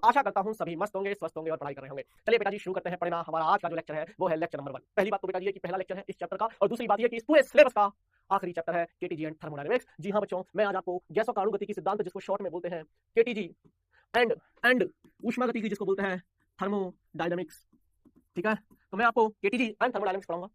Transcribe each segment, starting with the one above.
आशा करता हूं सभी मस्त होंगे, स्वस्थ होंगे और पढ़ाई कर रहे होंगे। चलिए बेटा जी शुरू करते हैं पढ़ना। हमारा आज का जो लेक्चर है वो है लेक्चर नंबर 1। पहली बात तो बेटा जी कि पहला लेक्चर है इस चैप्टर का, और दूसरी बात ये कि इस पूरे सिलेबस का आखिरी चैप्टर है केटीजी एंड थर्मोडायनेमिक्स। जी हाँ बच्चों, मैं आज आपको गैसों का अणुगतिकी सिद्धांत जिसको शॉर्ट में बोलते हैं केटीजी एंड ऊष्मागतिकी जिसको बोलते हैं थर्मोडायनेमिक्स, ठीक है। तो मैं आपको केटीजी एंड थर्मोडायनेमिक्स पढ़ाऊंगा।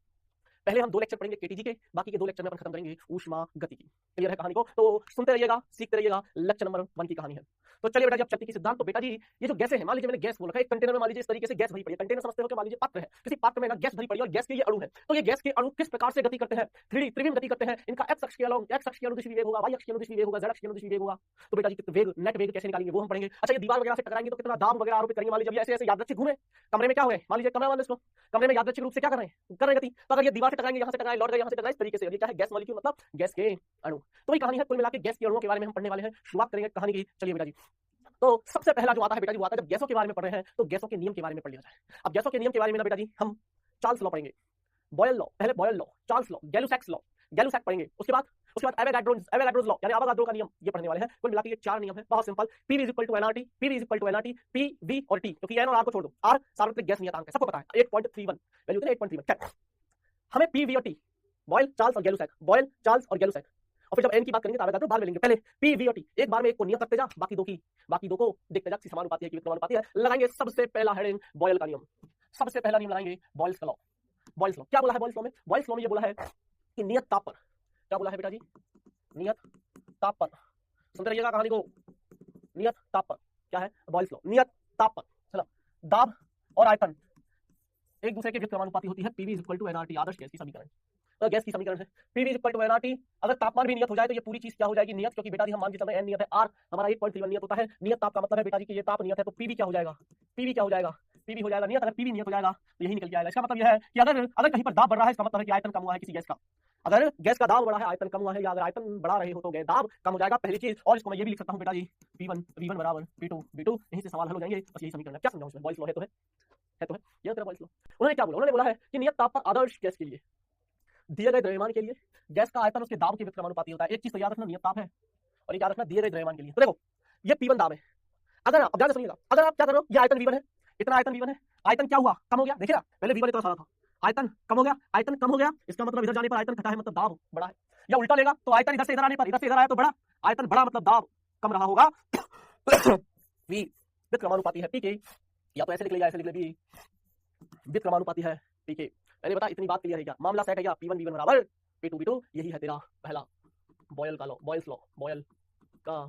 पहले हम 2 लेक्चर पढ़ेंगे केटीजी के, बाकी के 2 लेक्चर में अपन खत्म करेंगे ऊष्मा गति की। क्लियर है कहानी को? तो सुनते रहिएगा, सीखते रहिएगा। लेक्चर नंबर 1 की कहानी है। तो चलिए बेटा जी अब चलते हैं सिद्धांत। तो बेटा जी ये जो गैसें हैं, मान लीजिए मैंने गैस बोल रखा है, एक कंटेनर में मान लीजिए इस तरीके से गैस भरी पड़ी है। कंटेनर समझते हो कि मान लीजिए पात्र है, किसी पात्र में ना गैस भरी पड़ी है और गैस के ये अणु है। तो ये गैस के अणु किस प्रकार से गति करते हैं? त्रिविम गति करते हैं। इनका एक्स अक्ष के अनुदिश वेग होगा, वाई अक्ष के अनुदिश वेग होगा, जेड अक्ष के अनुदिश वेग होगा। तो बेटा जी वेग, नेट वेग कैसे निकालेंगे वो हम पढ़ेंगे। अच्छा ये दीवार वगैरह से टकराएंगे तो कितना दाब वगैरह आरोपित करेंगे। मान लीजिए ऐसे ऐसे यादृच्छिक घूमे कमरे में, क्या हो गए मान लीजिए कमरा वाले इसको कमरे में यादृच्छिक रूप से क्या कर रहे हैं गति। तो अगर ये दीवार से टकराएंगे, यहाँ से टकराए, लौट गए, यहाँ से टकराए, इस तरीके से ये क्या है गैस मॉलिक्यूल, मतलब गैस के अणु। तो ये कहानी है, कुल मिला के गैस के अणुओं के बारे में हम पढ़ने वाले हैं। शुरुआत करेंगे कहानी की। चलिए बेटा जी तो सबसे पहला जो आता है बेटा जी वो आता है, जब गैसों के बारे में पढ़ रहे हैं तो गैसों के नियम के बारे में पढ़ लिया जाए। अब गैसों के नियम के बारे में ना बेटा जी हम चार्ल्स लॉ पढ़ेंगे, बॉयल लॉ, पहले बॉयल लॉ, चार्ल्स लॉ, गैलुसैक्स पढ़ेंगे। उसके बाद एवोगाड्रोज लॉ यानी अवोगाड्रो का नियम, ये पढ़ने वाले हैं। कुल मिला के ये 4 नियम है, बहुत simple. PV is equal to NRT, PV is equal to NRT, P V और टी, क्योंकि एन और आर को छोड़ दो, आर सार्वत्रिक गैस नियतांक है, सबको पता है 8.31 वैल्यू है 8.31। हमें पी वी और टी, बॉयल चार्ल्स और गैलुसैक, बॉयल चार्ल्स और गैलुसैक, और फिर जब एन की बात करेंगे तो आवेगाड्रो बाद में लेंगे। पहले पी वी और टी, एक बार में एक को नियत रखते जा, बाकी दो को देखते जा किसी समानुपाती है कि विकर्मानुपाती है। लगाएंगे सबसे पहला हेडिंग बॉयल का नियम, सबसे पहला नियम लगाएंगे बॉयल्स का लॉ। बॉयल्स लॉ क्या बोला है? बॉयल्स लॉ में ये बोला है कि नियत ताप पर, क्या बोला है बेटा जी? नियत ताप पर, सुनते रहिएगा कहानी को। नियत ताप पर क्या है? Boyle's law. नियत ताप पर चलो दाब और आयतन एक दूसरे के व्युत्क्रमानुपाती होती है। PV is equal to NRT, आदर्श गैस की समीकरण, तो गैस की समीकरण है PV is equal to NRT. अगर तापमान भी नियत हो जाए तो ये पूरी चीज क्या हो जाएगी? नियत, क्योंकि बेटा जी हम मान के चल रहे हैं एन नियत है, आर हमारा 8.31 नियत होता है। नियत ताप का मतलब है बेटा जी कि ये ताप नियत है, तो पीवी क्या हो जाएगा? पीवी क्या हो जाएगा? पीवी हो जाएगा नियत। अगर पीवी नियत हो जाएगा तो यही निकल के आएगा। इसका मतलब यह है कि अगर कहीं पर दाब बढ़ रहा है, इसका मतलब है कि आयतन कम हुआ है किसी गैस का। अगर गैस का दाब बढ़ा है, आयतन कम हुआ है, या अगर आयतन बढ़ा रहे हो तो गैस दाब कम हो जाएगा, पहली चीज। और इसको मैं ये भी लिख सकता हूं बेटा जी P1 बराबर P2, यहीं से सवाल हल हो जाएंगे। बस यही समीकरण है। क्या समझाऊं इसमें? बॉयल्स लॉ है तो है ये तेरा बॉयल्स लॉ। उन्होंने क्या बोला? उन्होंने बोला है कि नियत ताप पर आदर्श गैस के लिए, दिए गए द्रव्यमान के लिए गैस का आयतन उसके दाब के व्युत्क्रमानुपाती होता है। एक चीज तो याद रखना, नियत ताप है, और एक याद रखना दिए गए द्रव्यमान के लिए। तो देखो ये P1 दाब है। अगर आप ध्यान से सुनिएगा, अगर आप क्या कर रहे हो, ये आयतन V1 है, इतना आयतन V1 है, आयतन क्या हुआ? कम हो गया। देखिए ना, पहले V1 इतना सारा था, आयतन कम हो गया, आयतन कम हो गया, इसका मतलब इधर जाने पर आयतन घटा है, मतलब दाब बढ़ा है। या उल्टा लेगा तो आयतन इधर से इधर आने पर, इधर से इधर आया तो बढ़ा, आयतन बढ़ा मतलब दाब कम रहा होगा। V व्युत्क्रमानुपाती है P के, या तो ऐसे लिख लिया, ऐसे लिख ले, V व्युत्क्रमानुपाती है P के। मैंने बता इतनी बात क्लियर है क्या? मामला सेट है क्या? P1 V1 बराबर P2 यही है तेरा पहला बॉयल का लॉ, बॉयल्स लॉ, बॉयल का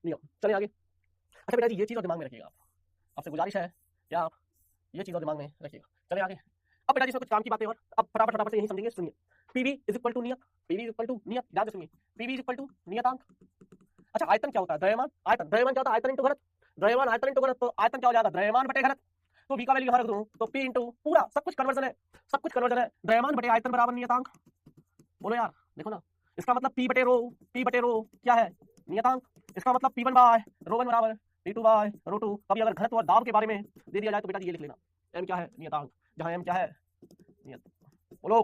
नियम। चलिए आगे। अच्छा बेटा जी ये चीज और दिमाग में रखिएगा, आपसे गुजारिश है क्या आप ये चीज और दिमाग में रखिएगा। चलिए आगे। अब बेटा जी इसमें कुछ काम की बातें और अब फटाफट से यही समझेंगे। सुनिए, पीवी इज इक्वल टू नियत, पीवी इज इक्वल टू नियत, ध्यान से सुनिए, पीवी इज इक्वल टू नियतांक। अच्छा आयतन क्या होता है? द्रव्यमान। आयतन क्या होता है? आयतन इंटू घनत्व। द्रव्यमान आयतन इंटू घनत्व, तो आयतन क्या हो जाएगा? द्रव्यमान बटे घनत्व। तो v का वैल्यू यहां रख दूं तो p इंटू पूरा सब कुछ कन्वर्जन है, सब कुछ कन्वर्जन है। द्रव्यमान बटे आयतन बराबर नियतांक। बोलो यार, देखो ना, इसका मतलब p बटे रो क्या है? नियतांक। इसका मतलब p1 बाय रो 1 बराबर p2 बाय रो 2। कभी अगर घनत्व और दाब के बारे में दे दिया जाए तो बेटा ये लिख लेना, m क्या है? नियतांक, जहां m क्या है? नियत। बोलो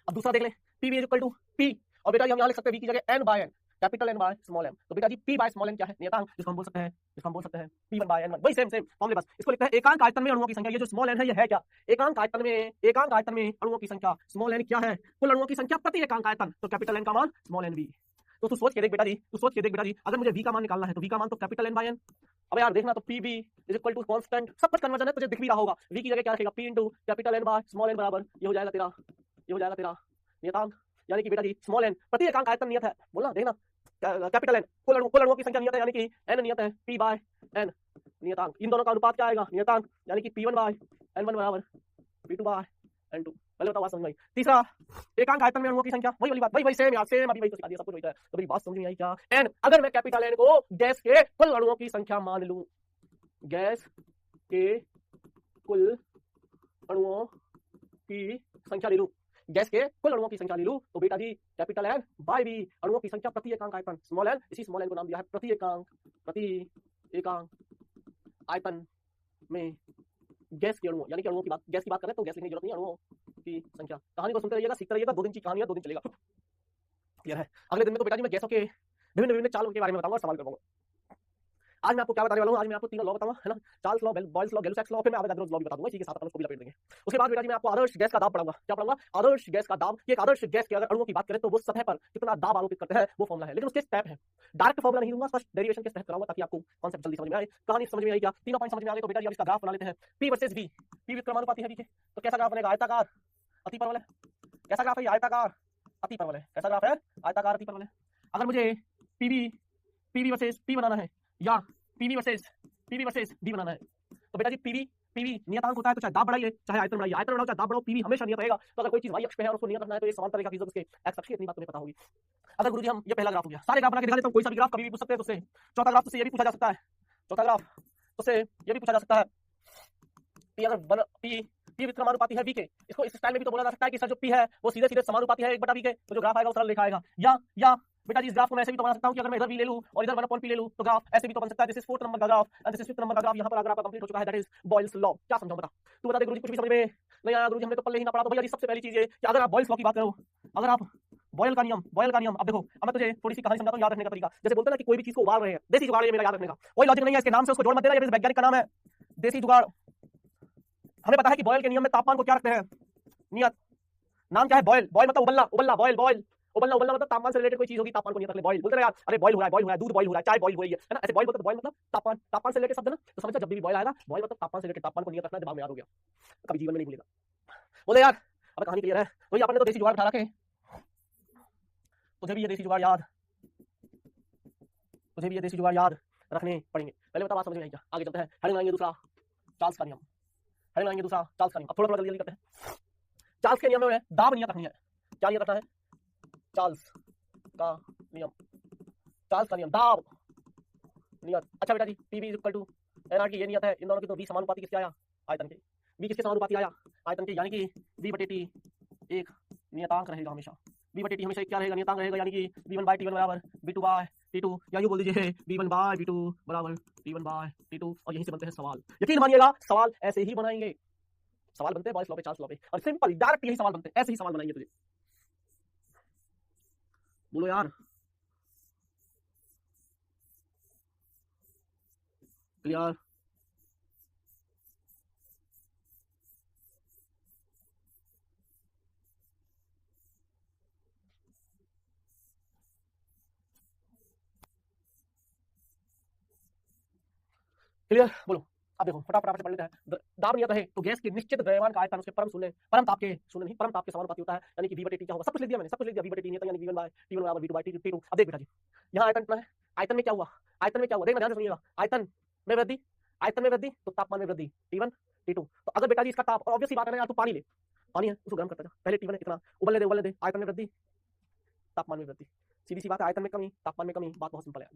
अब दूसरा देख ले, pv इक्वल टू p, और बेटा हम यहां लिख सकते हैं v की जगह n by n, capital N by small m। तो बेटा जी p बाय स्मॉल n क्या है? नियतांक, जिसको हम बोल सकते हैं p1 बाय n1, वही सेम फॉर्मूले। बस इसको लिखते हैं एकांक आयतन में अणुओं की संख्या। ये जो स्मॉल n है ये है क्या? एकांक आयतन में अणुओं की संख्या। स्मॉल n क्या है? कुल अणुओं की संख्या प्रति एकांक आयतन, तो कैपिटल N का मान स्मॉल n v। तो तू सोच के देख बेटा जी, अगर मुझे v का मान निकालना है तो v का मान तो कैपिटल N बाय n। अब यार देखना, तो pv is equal to constant, सब कुछ कन्वर्जन है, तुझे दिख भी रहा होगा। v की जगह क्या रखेगा? p into capital N by small n बराबर ये हो जाएगा तेरा नियतांक, यानी कि बेटा जी स्मॉल n प्रति एकांक आयतन नियत है। बोलना देखना, कैपिटल N कुल अणुओं की संख्या नियत है, यानी कि n नियत है, p बाय n नियतांक। इन दोनों का अनुपात क्या आएगा? नियतांक, यानी कि p1 बाय n1 बराबर p2 बाय n2। पहले बताओ बात समझ में आई? तीसरा, एकांक आयतन में अणुओं की संख्या, वही वाली बात, वही सेम यार, सेम अभी वही तो सिखा दिया, सब कुछ वही है। तो मेरी बात समझ में आई क्या? n, अगर मैं कैपिटल N को गैस के कुल अणुओं की संख्या मान लूं, गैस के कुल अणुओं की संख्या ले लूं, गैस के कुल अणुओं की संख्या ले लूं, तो बेटा G capital N bye V अणुओं की संख्या प्रति एकांक आयतन, स्मॉल n, इसी स्मॉल n को नाम दिया है प्रति एकांक आयतन में गैस के अणुओं, यानी कि गैस की बात करें तो गैस लिखने की जरूरत नहीं, अणुओं की संख्या। कहानी को सुनते रहिएगा, सीखते रहिएगा, 2 दिन की कहानी है, 2 दिन चलेगा। क्लियर है? अगले दिन में तो बेटा जी मैं गैसों के विभिन्न विभिन्न चालों के बारे में बताऊंगा और सवाल करवाऊंगा। आज मैं आपको क्या बताने वाला हूँ, आज मैं आपको तीनों लॉ बताऊंगा, है ना, Charles law, Boyle's law, Gay Lussac's law, फिर मैं एवोगाड्रोस लॉ भी बता दूंगा, इसी के साथ अपन उसको भी लपेट देंगे। उसके बाद बेटा जी मैं आपको आदर्श गैस का दाब पढ़ाऊंगा। क्या पढ़ाऊंगा? आदर्श गैस का दाब। ये एक आदर्श गैस के अगर अणुओं की बात करें तो वो सतह पर कितना दाब आरोपित करते हैं वो फॉर्मूला है, लेकिन उसके स्टेप है। डायरेक्ट फॉर्मूला नहीं दूंगा, फर्स्ट डेरिवेशन के तहत कराऊंगा ताकि आपको कॉन्सेप्ट जल्दी समझ में आए, कहानी समझ में आई। क्या तीनों पॉइंट समझ में आ गए तो बेटा जी अब इसका ग्राफ बना लेते हैं। पी वर्सेस वी, पी विक्रमानुपाती है वी के, तो कैसा ग्राफ बनेगा? आयताकार अति परवलय। कैसा ग्राफ है? आयताकार अति परवलय। कैसा ग्राफ है? आयताकार अति परवलय। अगर मुझे पीवी पीवी वर्सेस पी बनाना है या पीवी वर्सेस डी बनाना है तो बेटा जी पीवी नियतांक होता है, तो चाहे दाब बढ़ाइए चाहे आयतन बढ़ाइए, आयतन बढ़ाओ चाहे दाब बढ़ाओ, पीवी हमेशा नियत रहेगा। तो अगर कोई चीज वाई अक्ष पे है और उसको नियत रखना है तो ये समांतर रेखा खींचो उसके एक्स अक्ष की, इतनी बात तुम्हें पता होगी। अगर गुरुजी हम ये पहला ग्राफ हो गया, सारे ग्राफ बना के दिखा देता हूं, कोई सा भी ग्राफ कभी भी पूछ सकते हैं तुझसे। चौथा ग्राफ तुझसे ये भी पूछा जा सकता है, चौथा ग्राफ तुझसे ये भी पूछा जा सकता है पी अगर पी विक्रमानुपाती है वी के, इसको इस स्टाइल में भी तो बोला जा सकता है कि सर जो पी है वो सीधे सीधे समानुपाती है 1/v के, तो जो ग्राफ आएगा वो सरल रेखा आएगा। या बेटा जी इस ग्राफ को मैं ऐसे भी तो बना सकता हूं कि अगर मैं इधर v ले लूं और इधर 1/p ले लूं तो ग्राफ ऐसे भी तो बन सकता है। दिस इज 4th नंबर का graph and this is 5th number का ग्राफ। यहां पर अगर आपका कंप्लीट हो चुका है, दैट इज बॉयल्स लॉ। क्या समझाऊं बता? तू बता दे गुरुजी, कुछ भी समझ में नहीं आया? गुरुजी हमने तो पल्ले ही ना पढ़ा। तो भैया जी सबसे पहली चीज ये कि अगर आप बॉयल्स लॉ की बात करो, अगर आप बॉयल का नियम, अब देखो अब मैं तुझे थोड़ी सी कहानी समझाता हूं याद रखने का तरीका। जैसे बोलते हैं ना कि कोई भी चीज को उबाल रहे हैं, देसी जुगाड़, ये मेरा याद रखने का कोई लॉजिक नहीं है, इसके नाम से उसको जोड़ मत देना, ये वैज्ञानिक का नाम है देसी जुगाड़। हमें पता है कि बॉयल के नियम में तापमान को क्या रखते हैं? नियत। नाम क्या है? बॉयल। बॉयल मतलब उबलना, बॉयल उबलना मतलब तापमान से रिलेटेड कोई चीज होगी, तापमान को नियत रख ले। बॉयल बोलते हैं यार, अरे बॉयल हो रहा है, दूध बॉयल हो रहा है, चाय बॉयल हो रही है ना, ऐसे बॉयल बोलते हैं। बॉयल मतलब तापमान से रिलेटेड शब्द ना, तो समझ जब भी बॉयल आएगा, बॉयल मतलब तापमान से रिलेटेड, तापमान को नियत रखना, दिमाग में याद हो गया, कभी जीवन में नहीं भूलेगा। बोले यार अब कहानी क्लियर है। वही आपने तो देसी जुगाड़ उठा रखे, तुझे भी ये देसी जुगाड़ याद रखने पड़ेंगे। पहले बता, बात समझ में आई क्या? आगे चलते हैं, हेडिंग लाएंगे दूसरा चार्ल्स का नियम। अब थोड़ा जल्दी करते हैं। चार्ल्स के नियम में दाब नियत रखनी है। क्या नियत रखना है? चार्ल्स का नियम दाब नियत। अच्छा बेटा जी पीवी इक्वल टू एनआर की ये नियत है, इन दोनों की तो वी समानुपाती किसके आया? आयतन के। वी किसके समानुपाती आया? आयतन के, यानी कि v/t एक नियतांक रहेगा हमेशा। v/t हमेशा क्या रहेगा? नियतांक रहेगा, यानी कि v1/t1 बराबर v2/t2, या यूं बोल दीजिए v1/v2 बराबर t1/t2। और यहीं से बनते हैं सवाल। यकीन मानिएगा सवाल ऐसे ही बनाएंगे, सवाल बनते हैं बॉयल्स लॉ पे, चार्ल्स लॉ पे, और सिंपल डायरेक्ट यही सवाल बनते हैं, ऐसे ही सवाल बनाएंगे तुझे। बोलो यार क्लियर? क्लियर? बोलो। अब देखो फटाफट से पढ़ लेते हैं। दाब नियत है तो गैस के निश्चित द्रव्यमान का आयतन उसके परम ताप के समानुपाती होता है, यानी कि v/t क्या होगा? सब कुछ लिख दिया मैंने, v/t नियत यानी v1/t1 बराबर v2/t2। अब देख बेटा जी यहाँ आयतन कितना है? आयतन में क्या हुआ? देखना ध्यान से सुनिएगा। आयतन में वृद्धि तो तापमान में वृद्धि, t1 t2। तो अगर बेटा जी इसका ताप, ऑब्वियस सी बात है ना यार, तू पानी है उसको गर्म करता जा, पहले t1 कितना उबलने दे, आयतन में वृद्धि तापमान में वृद्धि, सीधी सी बात है, आयतन में कमी तापमान में कमी, बात बहुत सिंपल है।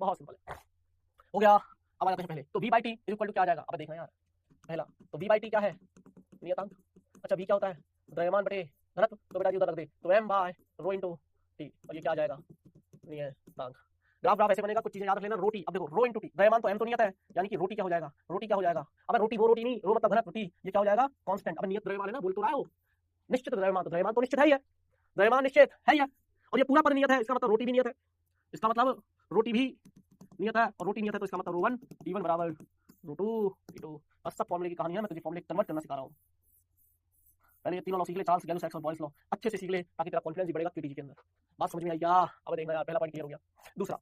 हो गया। अब आ जाते हैं पहले, तो v/t इक्वल टू क्या आ जाएगा? अब देखना यार, पहला तो v/t क्या है? नियतांक। अच्छा v क्या होता है? द्रव्यमान बटे घनत्व, तो बेटा जी उधर रख दे, तो m/ρ × t, और ये क्या आ जाएगा? नियतांक। ग्राफ ऐसे बनेगा, कुछ चीजें याद रख लेना। रोटी, अब देखो रो इंटू टी, द्रव्यमान तो m तो नियत है, यानी कि रोटी क्या हो जाएगा? अब रोटी नहीं, रो मतलब घनत्व, टी ये क्या हो जाएगा? कांस्टेंट। अब नियत द्रव्यमान है ना, बोल तो रहा है वो निश्चित द्रव्यमान, तो द्रव्यमान तो निश्चित है ही है, और ये पूरा पद नियत है, इसका मतलब रोटी भी नियत है, इसका मतलब रोटी भी नियत है, और रोटी नियत है तो इसका मतलब रो 1 t1 बराबर रो 2 t2। बस सब फॉर्मूले की कहानी है, मैं तुझे फॉर्मूले कन्वर्ट करना सिखा रहा हूँ। पहले ये तीनों लॉ सीख ले, चार्ल्स, गैलुसैक्स और बॉयल्स लॉ अच्छे से सीख ले, ताकि तेरा कॉन्फिडेंस भी बढ़ेगा केटीजी के अंदर। बात समझ में आई क्या? अब देखना यार, पहला पॉइंट क्लियर हो गया। दूसरा,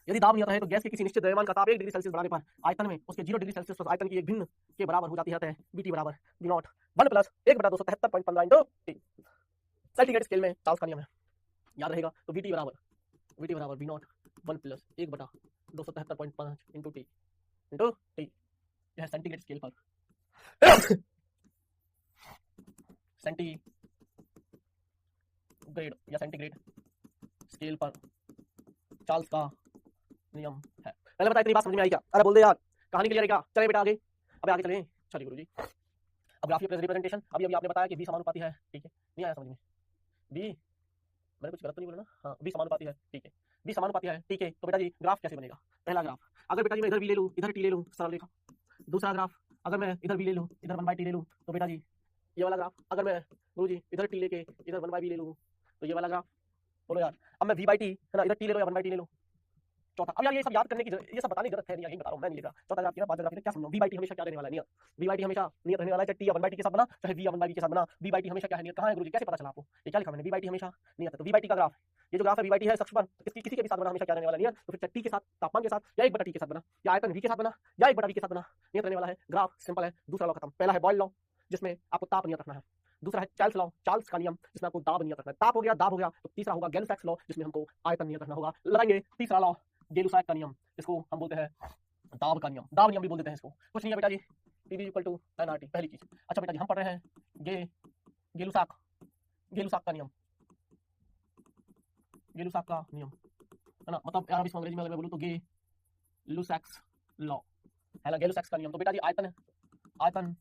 यदि दाब नियत है तो गैस के किसी निश्चित द्रव्यमान का ताप 1 डिग्री सेल्सियस बढ़ाने पर आयतन में उसके 0 डिग्री सेल्सियस आयतन की एक भिन्न के बराबर हो जाती है। vt बराबर v0 1 plus 1/277.15 × t। Centigrade scale में चार्ल्स का नियम है, याद रहेगा। तो vt बराबर v0 1 प्लस 1/277.5 × t यह सेंटीग्रेड स्केल पर सेंटीग्रेड स्केल पर चार्ल्स का नियम है। पहले बता, इतनी बात समझ में आई क्या? अरे बोल दे यार, कहानी क्लियर है क्या? चले बेटा आगे, अबे आगे चलें। चलिए गुरुजी, अब ग्राफिक रिप्रेजेंटेशन। अभी आपने बताया कि v समानुपाती है, ठीक है, नहीं आया समझ में? v, मैंने कुछ गलत तो नहीं बोला ना? हाँ, v समानुपाती है, ठीक है, v समानुपाती है, ठीक है। तो बेटा जी ग्राफ कैसे बनेगा? पहला ग्राफ, अगर बेटा जी मैं इधर v ले लूं, इधर t ले लूं, सरल रेखा। दूसरा ग्राफ, अगर मैं इधर v ले लूं, इधर 1/t ले लूं, तो बेटा जी ये वाला ग्राफ। अगर मैं गुरुजी इधर t लेके इधर 1/v ले लूं, तो ये वाला ग्राफ। बोलो यार, अब मैं v/t है ना, इधर t ले लो या 1/t ले लो, चौथा, अब यार ये सब याद करने की ये सब बताने की जरूरत है नहीं, यही बता रहा हूं मैं, नहीं लिख रहा। चौथा आपकी ना 5 ज्योग्राफी क्या समझो, v टी हमेशा क्या रहने वाला है, नियत। v टी हमेशा नियत रहने वाला है, चाहे t या 1/t के साथ बना, चाहे v या 1/v के साथ बना, v टी हमेशा क्या है, नियत। कहां है गुरुजी, कैसे पता चला आपको, ये क्या लिखा मैंने, v टी हमेशा नियत है। तो v टी का ग्राफ, ये जो ग्राफ है v टी है अक्ष पर, इसकी किसी के भी साथ बना हमेशा क्या रहने वाला है, नियत। तो फिर चाहे t के साथ, तापमान के साथ, या 1/t के साथ बना, या आयतन v के साथ बना, या 1/v के साथ बना, नियत रहने वाला है। ग्राफ सिंपल है, दूसरा लॉ खत्म। पहला है बॉयल लॉ जिसमें आपको ताप नियत रखना है, दूसरा है चार्ल्स लॉ, चार्ल्स का नियम जिसमें आपको दाब नियत रखना है। ताप हो गया, दाब हो गया, तो तीसरा होगा गैल-सैक्स लॉ जिसमें हमको आयतन नियत रखना होगा। लगाएंगे तीसरा लॉ, गैल-सैक्स का नियम, इसको हम बोलते हैं दाब का नियम, दाब नियम भी बोल देते हैं इसको। कुछ नहीं है बेटा जी, पीवी इक्वल टू एनआरटी, पहली चीज। अच्छा बेटा जी, हम पढ़ रहे हैं गेलुसाक का नियम, गेलुसाक का नियम है ना, मतलब यार इसको अंग्रेजी में अगर मैं बोलूं तो गेलुसैक्स लॉ है ना, गेलुसैक्स का नियम। तो बेटा जी आयतन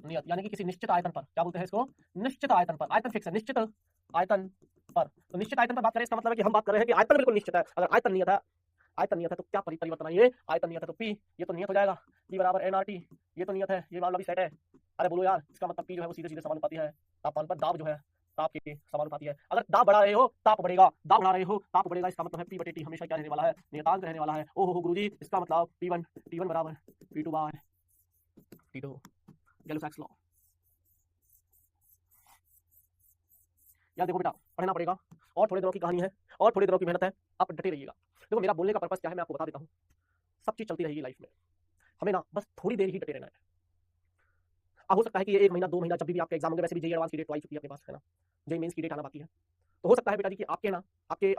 नियत, यानी कि किसी निश्चित आयतन पर, क्या बोलते हैं इसको, निश्चित आयतन पर, आयतन फिक्स है, निश्चित आयतन पर। तो निश्चित आयतन पर बात करें इसका मतलब है कि हम बात कर रहे हैं कि आयतन बिल्कुल निश्चित है। अगर आयतन नियत है तो क्या परिवर्तन आएंगे, आयतन नियत है तो p, ये तो नियत हो जाएगा, p बराबर nRT, ये तो नियत है, ये मामला भी सेट है। अरे बोलो यार, इसका मतलब p जो है वो सीधे सीधे समानुपाती है तापमान पर, दाब जो है ताप के समानुपाती है। अगर दाब बढ़ा रहे हो ताप बढ़ेगा, दाब बढ़ा रहे हो ताप बढ़ेगा, इसका मतलब है p बटे t हमेशा क्या रहने वाला है, नियतांक रहने वाला है। ओहो गुरुजी, इसका मतलब t1 बराबर p2 बाय t2, गैल-सैक्स लॉ। यार देखो बेटा, पढ़ना पड़ेगा, और थोड़े दिनों की कहानी है, और थोड़े दिनों की मेहनत है, आप डटे रहिएगा। देखो मेरा बोलने का पर्पस क्या है मैं आपको बता देता हूँ, सब चीज चलती रहेगी लाइफ में, हमें ना बस थोड़ी देर ही डटे रहना है। अब हो सकता है कि ये 1 महीना 2 महीना जब भी आपके एग्जाम होंगे, वैसे भी जेईई एडवांस की डेट तो आई चुकी है अपने पास, है ना, जेईई मेंस की डेट आना बाकी है। तो हो सकता है बेटा जी कि आपके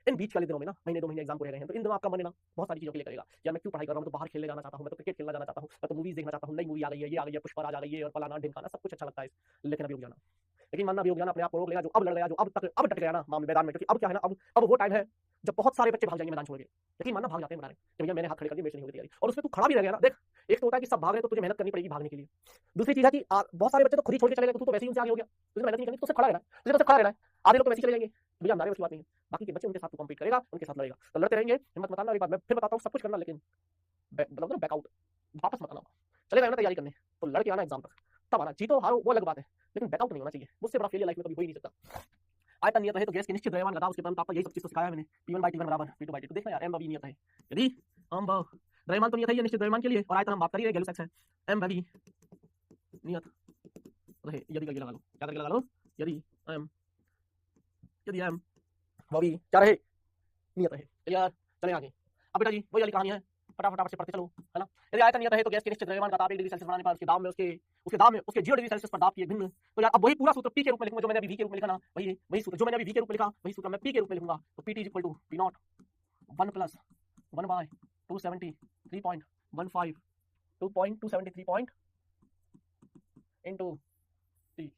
इन बीच वाले दिनों में ना, महीने 2 महीने एग्जाम को रह रहे हैं, तो इन दिनों आपका मन है ना बहुत सारी चीजों के लिए करेगा, यार मैं क्यों पढ़ाई कर रहा हूँ, मैं तो बाहर खेलने जाना चाहता हूँ, मैं तो क्रिकेट खेलना जाना चाहता हूँ, मैं तो मूवीज देखना चाहता हूँ, नई मूवी आ गई है, ये आ गई है, पुष्पराज आ गई है, और फलाना ढिमकाना, सब कुछ अच्छा लगता है, लेकिन अभी रुक जाना। लेकिन मानना भी रुक जाना, अपने आप को रोक लेना, जो अब लड़ गया, जो अब डट गया ना मामले मैदान में, क्योंकि अब क्या है ना, अब वो टाइम है जब बहुत सारे बच्चे भाग जाएंगे मैदान छोड़ के। लेकिन मानना भाग जाते हैं मैदान कि भैया मैंने हाथ खड़े कर दिए, मेरे से नहीं होगी तैयारी, और उसमें तू खड़ा भी रह गया ना। देख, एक तो होता है कि सब भाग रहे हैं तो तुझे मेहनत करनी पड़ेगी भागने के लिए, दूसरी चीज है कि बहुत सारे बच्चे तो खुद ही छोड़ के चले गए, तो तू तो वैसे ही उनसे आगे हो गया, तुझे मेहनत नहीं करनी, तो सिर्फ खड़ा रहना है, तुझे तो सिर्फ खड़ा रहना है। आधे लोग तो वैसे ही चले जाएंगे, भैया हमारे उसकी बात नहीं है, बाकी के बच्चे उनके साथ तू कम्पीट करेगा, उनके साथ लड़ेगा, तो लड़ते रहेंगे, हिम्मत मत आना। एक बात मैं फिर बताता हूँ, सब कुछ करना, लेकिन मतलब ना बैकआउट, वापस मत आना। चले गए ना तैयारी करने, तो लड़के आना एग्जाम तक, तब आना, जीतो हारो वो अलग बात है, लेकिन बैकआउट नहीं होना चाहिए। मुझसे बड़ा फेलियर लाइफ में कभी हो ही नहीं सकता। आयतन नियत है तो गैस के निश्चित द्रव्यमान घनत्व, उसके परम ताप पर, यही सब चीज तो सिखाया है मैंने, P1/T1 बराबर P2/T2। देखना यार, m/v नियत है, यदि द्रव्यमान तो नियत है ये निश्चित द्रव्यमान के लिए, और आयतन हम बात कर रहे हैं गैल-सैक्स है, m/v नियत रहे, यदि करके लगा लो, क्या करके लगा लो, यदि m v क्या रहे, नियत रहे। क्लियर, चले आगे। अब बेटा जी वही वाली कहानी है, फटाफट से पढ़ते चलो, है ना। यदि आयतन नियत है तो गैस के निश्चित द्रव्यमान का ताप 1 डिग्री सेल्सियस बढ़ाने पर उसके दाब में उसके 0 डिग्री सेल्सियस पर दाब की भिन्न। तो यार अब वही पूरा सूत्र p के रूप में लिखूंगा, जो मैंने अभी v के रूप में लिखा ना, वही सूत्र जो मैंने अभी v के रूप में लिखा, वही सूत्र मैं p के रूप में लिखूंगा। तो pt equal to p not 1 plus 1 by 273.15 2.273 into t।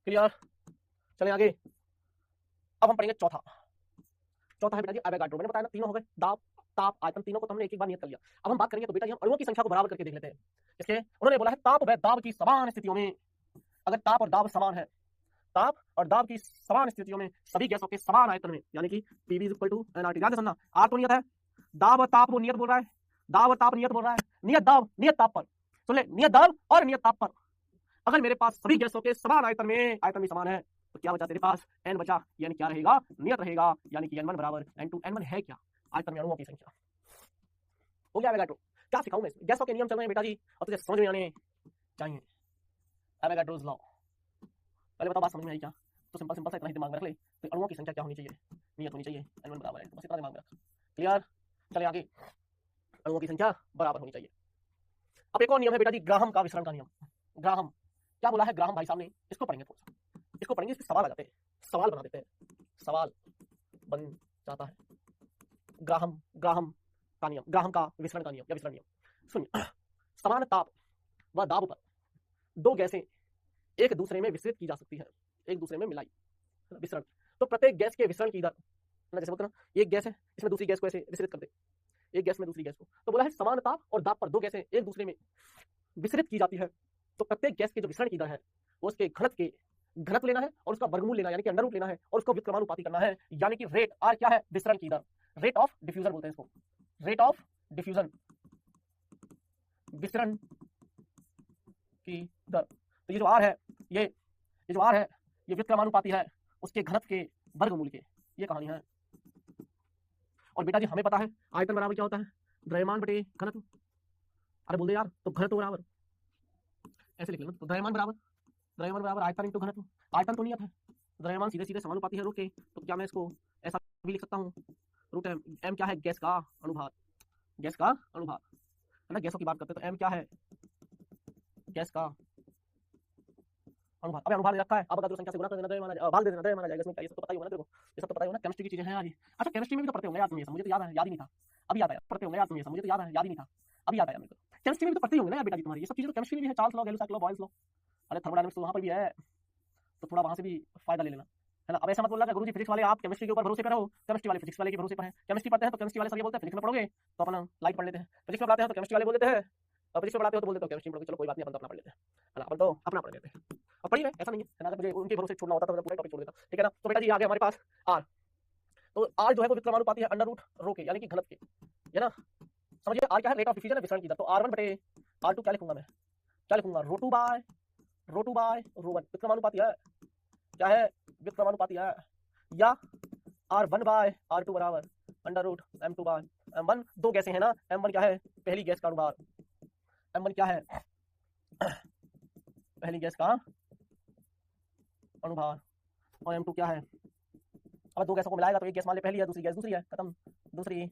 Clear, चले आगे। अब हम पढ़ेंगे चौथा है बेटा जी एवोगाड्रो। मैंने बताया ना, तीनों हो गए, दाब ताप आयतन, तीनों को तो हमने एक बार नियत कर लिया। अब हम बात करेंगे तो बेटा जी हम अणुओं की संख्या को बराबर करके देख लेते हैं। इसके उन्होंने बोला है ताप व दाब की समान स्थितियों में, अगर ताप और दाब समान है, ताप और दाब की समान स्थितियों में सभी गैसों के समान आयतन में, यानी कि पीवी इक्वल टू एनआरटी। ध्यान से सुनना, आर तो नियत है, दाब और ताप वो नियत बोल रहा है, दाब और ताप नियत बोल रहा है, नियत दाब नियत ताप पर, सुन ले, नियत दाब और नियत ताप पर अगर मेरे पास सभी गैसों के समान आयतन भी समान है, तो क्या बचा तेरे पास, n बचा, यानी क्या रहेगा, नियत रहेगा, यानी कि n1 बराबर n2। n1 है क्या, आयतन में अणुओं की संख्या। हो गया एवोगाड्रो। क्या सिखाऊं मैं, गैसों के नियम चल रहे हैं बेटा जी, और तुझे समझ में आने चाहिए। एवोगाड्रोस लॉ, पहले बताओ बात समझ में आई क्या, तो सिंपल सा इतना ही दिमाग में रख ले, तो अणुओं की संख्या क्या होनी चाहिए, नियत होनी चाहिए, n1 बराबर है, बस इतना दिमाग में रख। क्लियर, चले आगे। अणुओं की संख्या बराबर होनी चाहिए। अब एक और नियम है बेटा जी, ग्राहम का विसरण का नियम। ग्राहम क्या बोला है ग्राहम भाई साहब ने, इसको पढ़ेंगे थोड़ा सा, इसको पढ़ेंगे, इसके सवाल आ जाते हैं, सवाल बना देते हैं, सवाल बन जाता है। ग्राहम का नियम, ग्राहम का विसरण का नियम या विसरण नियम। सुनिए, समान ताप व दाब पर दो गैसें एक दूसरे में विसरित की जा सकती है, एक दूसरे में मिलाई, विसरण। तो प्रत्येक गैस के विसरण की दर, जैसे बोलते ना, एक गैस है, इसमें दूसरी गैस को ऐसे विसरित कर दे, एक गैस में दूसरी गैस को, तो बोला है समान ताप और दाब पर दो गैसें एक दूसरे में विसरित की जाती है, तो प्रत्येक गैस के जो विसरण की दर है वो उसके घनत्व लेना है और उसका वर्गमूल लेना है, यानी कि अंडर रूट लेना है, और उसको व्युत्क्रमानुपाती करना है, यानी कि रेट, आर क्या है, विसरण की दर, रेट ऑफ डिफ्यूजन बोलते हैं इसको, रेट ऑफ डिफ्यूजन विसरण की दर। तो ये जो आर है, ये जो आर है, ये व्युत्क्रमानुपाती है उसके घनत्व के वर्गमूल के, ये कहानी है। और बेटा जी हमें पता है आयतन बराबर क्या होता है, द्रव्यमान बटे घनत्व। अरे बोल दे यार, तो घनत्व बराबर ऐसे लिख लेना, तो द्रव्यमान बराबर आयतन इंटू घनत्व। आयतन तो नियत है, द्रव्यमान सीधे सीधे समानुपाती है रो के, तो क्या मैं इसको ऐसा भी लिख सकता हूँ, रूट एम। एम क्या है, गैस का अनुभार, गैस का अनुभार है ना, गैसों की बात करते हैं तो एम क्या है, गैस का अनुभार। अब अनुभार दे रखा है, अब अगर जो संख्या से गुणा कर देना द्रव्यमान भाग दे देना द्रव्यमान आ जाएगा, इसमें क्या, ये सब तो पता ही होगा ना तेरे को, ये सब तो पता ही होगा ना, केमिस्ट्री की चीजें हैं आज। अच्छा केमिस्ट्री में भी तो पढ़ते होंगे यार तुम ये सब, मुझे तो याद है, याद ही नहीं था, अभी याद आया, पढ़ते होंगे यार तुम ये सब, मुझे तो याद है, याद ही नहीं था, अभी याद आया मेरे को। केमिस्ट्री में भी तो पढ़ते ही होंगे ना यार बेटा जी तुम्हारी ये सब चीजें, तो केमिस्ट्री में भी है, चार्ल्स लॉ, गैलू लॉ, बॉयल्स लॉ, अरे थर्मोडायनामिक्स तो वहां पर भी है, तो थोड़ा वहां से भी फायदा ले लेना है ना। अब ऐसा मत बोलना कि गुरुजी फिजिक्स वाले आप केमिस्ट्री के ऊपर भरोसे पर हो, केमिस्ट्री वाले फिजिक्स वाले के भरोसे पर है। केमिस्ट्री पढ़ते हैं तो केमिस्ट्री वाले सर ये बोलते हैं फिजिक्स में पढ़ोगे तो अपना लाइट पढ़ लेते हैं, फिजिक्स में पढ़ाते हैं तो केमिस्ट्री वाले बोल देते हैं, और फिजिक्स में पढ़ाते हो तो बोल देते हो केमिस्ट्री में पढ़ोगे, चलो कोई बात नहीं अपन तो अपना पढ़ लेते हैं है ना, अपन तो अपना पढ़ लेते हैं। और पढ़िए ऐसा नहीं है ना, अगर मुझे उनके भरोसे छोड़ना होता तो मैं पूरा टॉपिक छोड़ देता, ठीक है ना। तो बेटा जी आ गया हमारे पास आर, तो आर जो है वो विक्रमानुपाती है अंडर रूट रो के, यानी कि घनत्व के, है ना। समझिए आर क्या है, रेट ऑफ डिफ्यूजन है, विसरण की दर। तो आर वन बटे आर टू क्या लिखूंगा मैं, क्या लिखूंगा, rho two by rho one, विक्रमानुपाती है, क्या है, विक्रमानुपाती है, या R one by R two बराबर under root M two by M one. दो गैसें हैं ना, एम वन क्या है, पहली गैस का अनुभार, एम वन क्या है, पहली गैस का अनुभार, और एम टू क्या है, अब दो गैसों को मिलाएगा तो एक गैस मान ले पहली है, दूसरी गैस दूसरी है, खत्म, दूसरी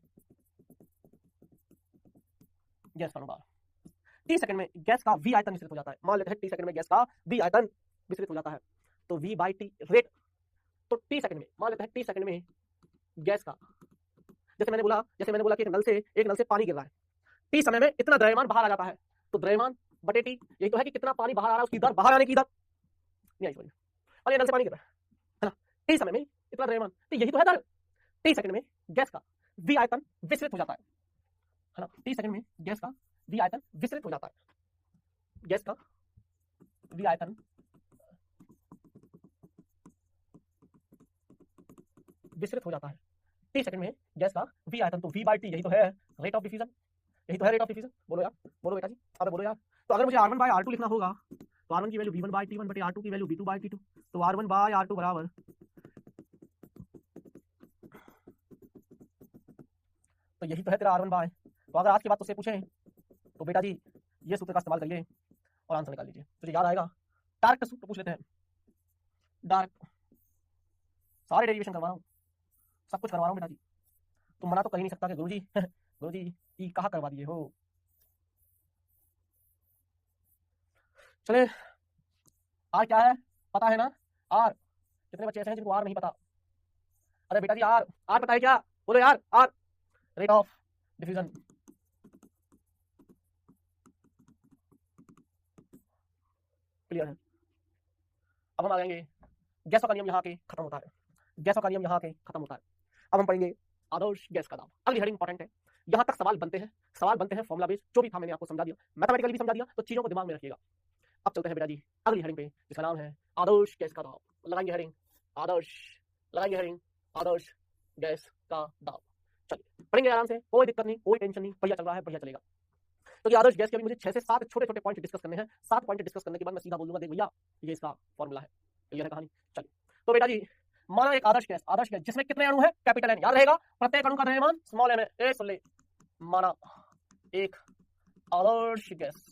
गैस का अनुभार। टी सेकंड में गैस का वी आयतन विस्तृत हो जाता है, मान लेते हैं टी सेकंड में गैस का वी आयतन विस्तृत हो जाता है, तो वी बाई टी रेट। तो टी सेकंड में मान लेते हैं, टी सेकंड में गैस का, जैसे मैंने बोला कि एक नल से पानी गिर रहा है, टी समय में इतना द्रव्यमान बाहर आ जाता है, तो द्रव्यमान बटे टी, यही तो है कि कितना पानी बाहर आ रहा है उसकी दर, बाहर आने की दर, नहीं आई समझ, और ये नल से पानी गिर रहा है ना, टी समय में इतना द्रव्यमान, तो यही तो है दर। टी सेकंड में गैस का वी आयतन विस्तृत हो जाता है ना, टी सेकंड में गैस का वी आयतन विस्तृत हो जाता है, गैस का वी आयतन विस्तृत हो जाता है, टी सेकंड में गैस का वी आयतन, तो वी बाई टी यही तो है रेट ऑफ डिफ्यूजन, यही तो है रेट ऑफ डिफ्यूजन। बोलो यार, बोलो बेटा जी, अरे बोलो यार। तो अगर मुझे R1 बाय R2 लिखना होगा तो R1 की वैल्यू V1 बाय T1 बटे R2 की वैल्यू V2 बाय T2, तो R1 बाय R2 बराबर, तो यही तो है तेरा R1 बाय। तो अगर आज के बाद तुझसे पूछें तो बेटा जी ये सूत्र का इस्तेमाल करिए और आंसर निकाल लीजिए, तुझे याद आएगा। डार्क का सूत्र पूछ लेते हैं, डार्क, सारे डेरिवेशन करवा रहा हूँ, सब कुछ करवा रहा हूँ बेटा जी, तुम मना तो कह ही नहीं सकता कि गुरुजी गुरुजी ई कहाँ करवा दिए हो। चले, आर क्या है पता है ना, आर, कितने बच्चे ऐसे हैं जिनको आर नहीं पता, अरे बेटा जी आर, आर पता है क्या, बोलो यार, R rate of diffusion, clear है। अब हम आ जाएंगे, गैसों का नियम यहाँ के खत्म होता है, गैसों का नियम यहाँ के खत्म होता है, अब हम पढ़ेंगे आदर्श गैस का दाब। अगली हेडिंग इंपॉर्टेंट है, यहाँ तक सवाल बनते हैं फॉर्मूला बेस, जो भी था मैंने आपको समझा दिया, मैथमेटिकली भी समझा दिया, तो चीजों को दिमाग में रखिएगा। अब चलते हैं बेटा जी अगली हेडिंग पे, जिसका नाम है आदर्श गैस का दाब। लगाएंगे हेडिंग आदर्श, लगाएंगे हेडिंग आदर्श गैस का दाब। चलिए पढ़ेंगे आराम से, कोई दिक्कत नहीं, कोई टेंशन नहीं, बढ़िया चल रहा है, बढ़िया चलेगा। तो ये आदर्श गैस के अभी मुझे 6 से 7 छोटे छोटे पॉइंट डिस्कस करने हैं, 7 पॉइंट डिस्कस करने के बाद मैं सीधा बोलूंगा देख भैया ये इसका फॉर्मूला है, क्लियर है कहानी। चलिए तो बेटा जी माना एक आदर्श गैस जिसमें कितने अणु है, कैपिटल एन, याद रहेगा प्रत्येक अणु का द्रव्यमान स्मॉल एम है, ए सुन ले, माना एक आदर्श गैस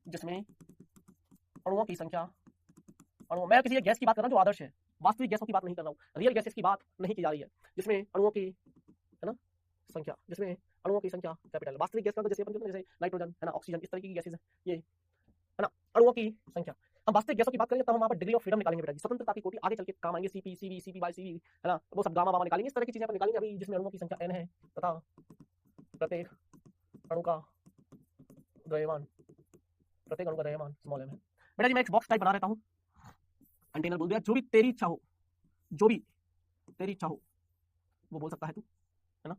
जिसमें अणुओं की संख्या, मैं किसी एक गैस की बात कर रहा हूँ जो आदर्श है, वास्तविक गैसों की बात नहीं कर रहा हूँ, रियल गैसेस की बात नहीं की जा रही है, जिसमें अणुओं की है ना संख्या, जिसमें अणुओं की संख्या कैपिटल, वास्तविक गैस का तो जैसे अपन जैसे नाइट्रोजन है ना, ऑक्सीजन, इस तरीके की गैसेस है ये, है ना, अणुओं की संख्या। हम वास्तविक गैसों की बात करेंगे तब हम वहां पर डिग्री ऑफ फ्रीडम निकालेंगे बेटा जी, स्वतंत्रता की कोटि आगे चल के काम आएंगे, CP CV CP by CV है ना, वो सब गामा वामा निकालेंगे, इस तरह की चीजें अपन निकालेंगे अभी, जिसमें अणुओं की संख्या n है तथा प्रत्येक अणु का द्रव्यमान, प्रत्येक अणु का द्रव्यमान स्मॉल m है। बेटा जी मैं एक बॉक्स टाइप बना रहता हूँ, कंटेनर बोल दिया, जो भी तेरी इच्छा हो, जो भी तेरी इच्छा हो वो बोल सकता है तू, है ना।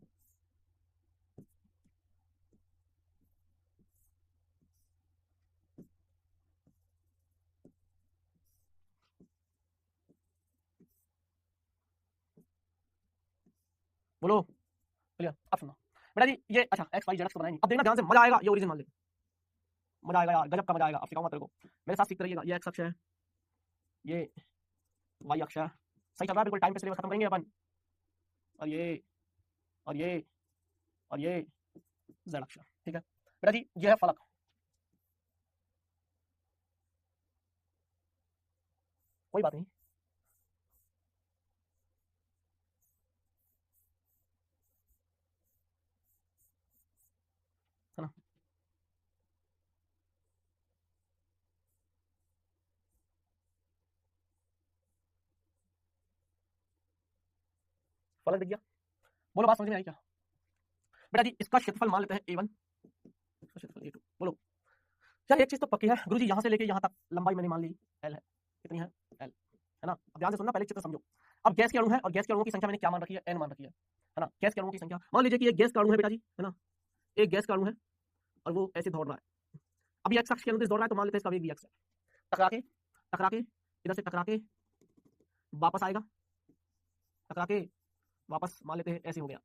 बोलो क्लियर, अब सुनो, बेटा जी ये अच्छा एक्स वाई जेड अक्ष तो बनाएंगे। अब देखना ध्यान से, मजा आएगा, ये ओरिजिन मान ले, मजा आएगा यार, गजब का मजा आएगा। अब सिखाऊंगा तेरे को, मेरे साथ सीखते रहिएगा। ये एक्स अक्ष है, ये वाई अक्ष है, सही चल रहा है बिल्कुल, टाइम पे सिलेबस खत्म करेंगे अपन। और ये और ये और ये जेड अक्ष, ठीक है बेटा जी। ये है फलक, कोई बात नहीं, है ना। फलक दिख गया, बोलो बात समझ में आई क्या बेटा जी। इसका क्षेत्रफल मान लेते हैं A1, इसका क्षेत्रफल A2, बोलो। यार एक चीज तो पक्की है गुरुजी, यहाँ से लेके यहाँ तक लंबाई मैंने मान ली L है, कितनी है L, है ना। अब ध्यान से सुनना, पहले चित्र समझो। अब गैस के अणु है और गैस के अणुओं की संख्या मैंने क्या मान रखी है, N मान रखी है ना। गैस के अणुओं की संख्या मान लीजिए कि एक गैस का अणु है बेटा जी, है ना, एक गैस का अणु है और वो ऐसे दौड़ रहा है। अभी एक्स अक्ष के अनुदिश दौड़ रहा है, तो मान लेते हैं इसका वेग भी एक्स है। टकरा के इधर से टकरा के वापस आएगा, टकरा के वापस मान लेते हैं ऐसे हो गया।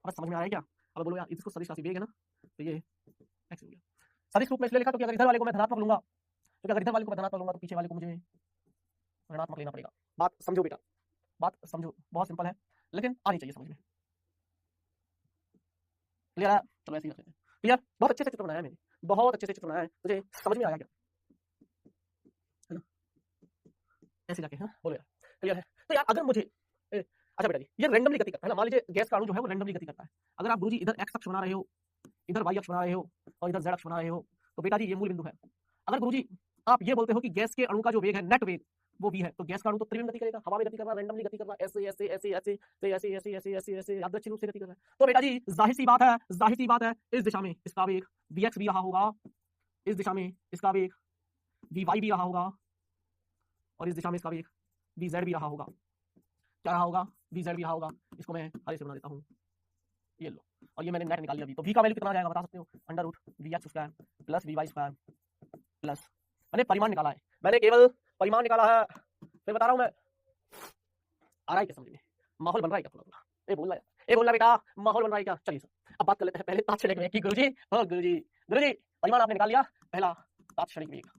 अब समझ में आ रहा है क्या। अब बोलो यार इसको सदिश राशि वेग है ना, तो ये एक्स हो गया। सदिश रूप में इसलिए लिखा क्योंकि अगर इधर वाले को मैं धनात्मक लूंगा, क्योंकि अगर इधर वाले को मैं धनात्मक लूंगा तो पीछे वाले को मुझे ऋणात्मक लेना पड़ेगा। बात समझो बेटा, बात समझो, बहुत सिंपल है लेकिन आनी चाहिए समझ में। क्लियर है, चलो ऐसे ही रखते हैं। क्लियर, बहुत अच्छे से चित्र बनाया है मैंने, बहुत अच्छे से चित्र बनाया है, तुझे समझ में आया क्या, है ना, ऐसे जाके, हाँ बोलो यार। क्लियर है, तो यार अगर मुझे अच्छा बेटा जी ये रैंडमली गति करता है ना, मान लीजिए गैस का अणु जो है वो रैंडमली गति करता है। अगर आप गुरुजी इधर एक्स अक्ष बना रहे हो, इधर वाई अक्ष बना रहे हो और इधर जेड अक्ष बना रहे हो, तो बेटा जी ये मूल बिंदु है। अगर गुरुजी आप ये बोलते हो कि गैस के अणु का जो वेग है नेट वेग वो भी है, तो गैस का अणु तो त्रिविम गति करेगा, हवा में गति कर रहा है, रैंडमली गति कर रहा है, ऐसे ऐसे ऐसे ऐसे ऐसे ऐसे ऐसे ऐसे ऐसे यादृच्छिक रूप से गति कर रहा है। तो बेटा जी जाहिर सी बात है, जाहिर सी बात है, इस दिशा में इसका वेग vx भी रहा होगा, इस दिशा में इसका वेग vy भी रहा होगा और इस दिशा में इसका वेग vz भी रहा होगा। क्या रहा होगा, vz भी रहा होगा। इसको मैं हरे से बना देता हूँ, ये लो, और ये मैंने नेट निकाल लिया अभी। तो v का वैल्यू कितना आ जाएगा बता सकते हो, under root vx square plus vy square plus, मैंने परिमाण निकाला है, मैंने केवल परिमाण निकाला है, फिर बता रहा हूँ मैं। आ रहा है क्या समझ में, माहौल बन रहा है क्या थोड़ा थोड़ा, ये बोलना यार, ये बोलना बेटा, माहौल बन रहा है क्या। चलिए सर अब बात कर लेते हैं पहले तात्क्षणिक वेग की गुरुजी। हाँ गुरुजी, गुरुजी परिमाण आपने निकाल लिया, पहला तात्क्षणिक वेग।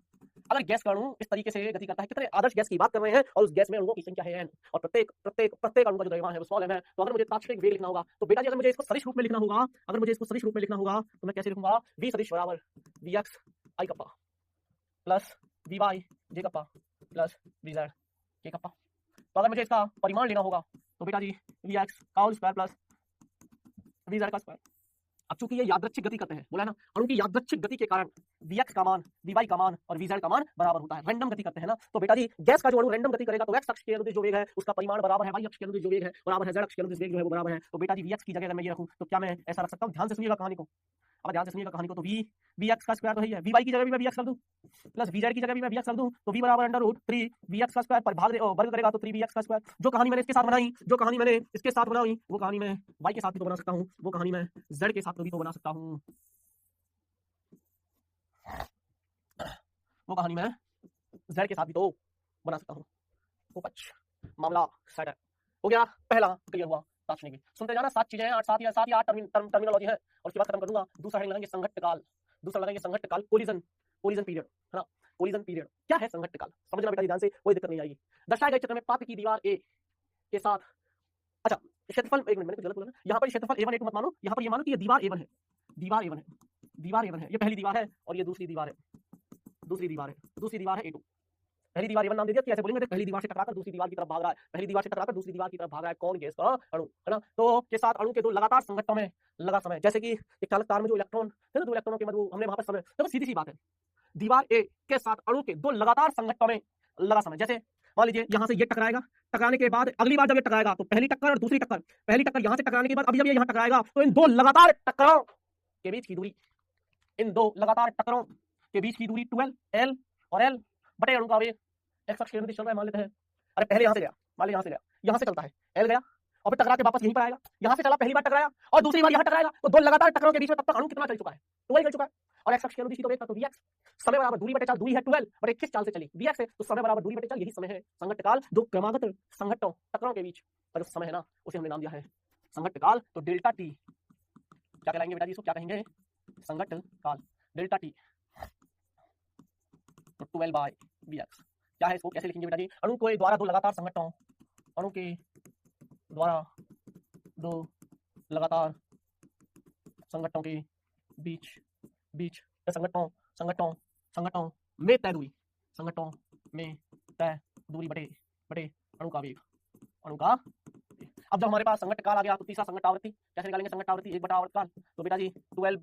अगर गैस का अणु इस तरीके से गति करता है, कितने आदर्श गैस की बात कर रहे हैं और उस गैस में अणुओं की संख्या है n, और प्रत्येक प्रत्येक प्रत्येक अणु का जो द्रव्यमान है वो स्मॉल m है। तो अगर मुझे तात्क्षणिक वेग लिखना होगा, तो बेटा जी अगर मुझे इसको सदिश रूप में लिखना होगा, अगर मुझे इसको सदिश रूप में लिखना होगा तो मैं कैसे लिखूंगा, v सदिश बराबर vx i kappa plus vy j kappa plus vz k kappa. तो अगर मुझे इसका परिमाण लेना होगा तो बेटा जी vx का होल स्क्वायर प्लस vz का स्क्वायर। अब चूंकि ये यादृच्छिक गति करते हैं, बोला ना, अणु की यादृच्छिक गति के कारण vx का मान vy का मान और vz का मान बराबर होता है, रैंडम गति करते हैं ना। तो बेटा जी गैस का जो अणु रैंडम गति करेगा तो x अक्ष के अनुदिश जो वेग है उसका परिमाण बराबर है y अक्ष के अनुदिश जो वेग है बराबर है z अक्ष के अनुदिश वेग जो है वो बराबर है। तो बेटा जी vx की जगह अगर मैं ये रखूं तो क्या मैं ऐसा रख सकता हूं, ध्यान से सुनिएगा कहानी को, अब ध्यान से सुनिएगा कहानी को। तो vx का स्क्वायर तो है, vy की जगह भी मैं vx रख दूं प्लस vz की जगह भी मैं vx रख दूं, तो v बराबर अंडर रूट 3 vx का स्क्वायर पर भाग वर्ग करेगा तो 3 vx का स्क्वायर। जो कहानी मैंने इसके साथ बनाई, जो कहानी मैंने इसके साथ बनाई, वो कहानी मैं y के साथ भी तो बना सकता हूं, वो कहानी मैं z के साथ भी तो बना सकता हूं, वो कहानी मैं z के साथ भी तो बना सकता हूं। तो बच मामला सेट है, हो गया, पहला क्लियर हुआ तात्क्षणिक वेग। सुनते जाना, 7 चीजें हैं, 7 या 8 टर्मिनोलॉजी है और उसके बाद खत्म कर दूंगा। दूसरा हेडिंग लगाएंगे संघट्ट काल, दूसरा लगाएंगे संघट्ट काल, कोलिजन, कोलिजन पीरियड, है ना। कोलिजन पीरियड क्या है, संघट्ट काल समझना बेटा ध्यान से, कोई दिक्कत नहीं आएगी। दर्शाए गए चित्र में पात्र की दीवार ए के साथ, अच्छा क्षेत्रफल, एक मिनट मैंने कुछ गलत बोला ना, यहाँ पर क्षेत्रफल A1 A2 मत मानो, यहाँ पर ये मानो कि ये दीवार A1 है, दीवार A1 है, दीवार A1 है, ये पहली दीवार है और ये दूसरी दीवार है, दूसरी दीवार है, दूसरी दीवार है A2। पहली दीवार A1 नाम दे दिया, कैसे बोलेंगे, पहली दीवार से टकराकर दूसरी दीवार की तरफ भाग रहा है, पहली दीवार से टकराकर दूसरी दीवार की तरफ भाग रहा है कौन, गैस का अणु, है ना। तो के साथ अणु के दो लगातार संघट्टों में लगा समय, जैसे कि एक चालक तार में जो इलेक्ट्रॉन है ना, दो इलेक्ट्रॉनों के मध्य हमने वहां पर समय, तो सीधी सी बात है, दीवार ए के साथ अणु के दो लगातार संघट्टों में लगा समय। जैसे मान लीजिए यहाँ से ये टकराएगा, टकराने के बाद अगली बार जब ये टकराएगा तो पहली टक्कर और दूसरी टक्कर, पहली टक्कर यहाँ से टकराने के बाद अभी जब ये यहाँ टकराएगा तो इन दो लगातार टक्करों के बीच की दूरी, इन दो लगातार टक्करों के बीच की दूरी 12 L और L बटे अणु का वेग एक्स अक्ष के अनुदिश चल रहा है मान लेते हैं। अरे पहले यहाँ से गया, मान लीजिए यहाँ से गया, यहाँ से चलता है L गया और फिर टकरा के वापस यहीं पर आएगा, यहाँ से चला पहली बार टकराया और दूसरी बार यहाँ टकराएगा, तो दो लगातार टक्करों के बीच में तब तक अणु कितना चल चुका है, 12 चल चुका है। और एक्स अक्ष के अनुदिश तो वेग था, तो vx समय बराबर दूरी बटे चाल, दूरी है 12 और 21 चाल से चली vx है, तो समय बराबर दूरी बटे चाल, यही समय है संघट्ट काल। जो क्रमागत संघट्टों टक्करों के बीच का जो समय है ना, उसे हमने नाम दिया है संघट्ट काल। तो डेल्टा टी क्या कहलाएंगे बेटा जी, इसको क्या कहेंगे, संगत काल डेल्टा टी, तो 12 बाय Vx क्या है, इसको कैसे लिखेंगे बेटा जी, अणु के द्वारा दो लगातार संगठनों, अणु के द्वारा दो लगातार संगठनों के बीच बीच संगठनों संगठनों संगठनों में तय दूरी, संगठनों में तय दूरी बटे बटे अणु का वेग, अणु का। अब जब हमारे पास संगत काल आ गया तो तीसरा संगत आवृत्ति कैसे निकालेंगे, संगत आवृत्ति 1 बटा आवर्त काल, तो बेटा जी 12